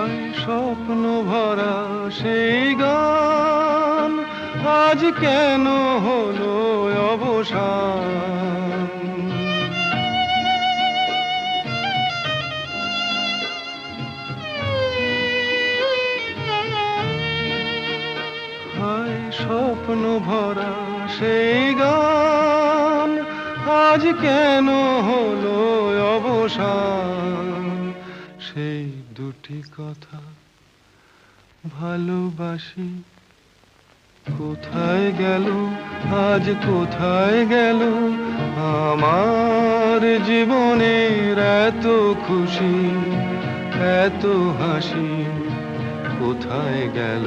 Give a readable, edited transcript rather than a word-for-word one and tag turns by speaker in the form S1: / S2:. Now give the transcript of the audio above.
S1: হায় স্বপ্ন ভরা সেই গান আজ কেন হলো অবসান? হায় স্বপ্ন ভরা সেই গান আজ কেন হলো অবসান? সেই দুটি কথা ভালোবাসি কোথায় গেল, আজ কোথায় গেল? আমার জীবনের এত খুশি, এত হাসি কোথায় গেল?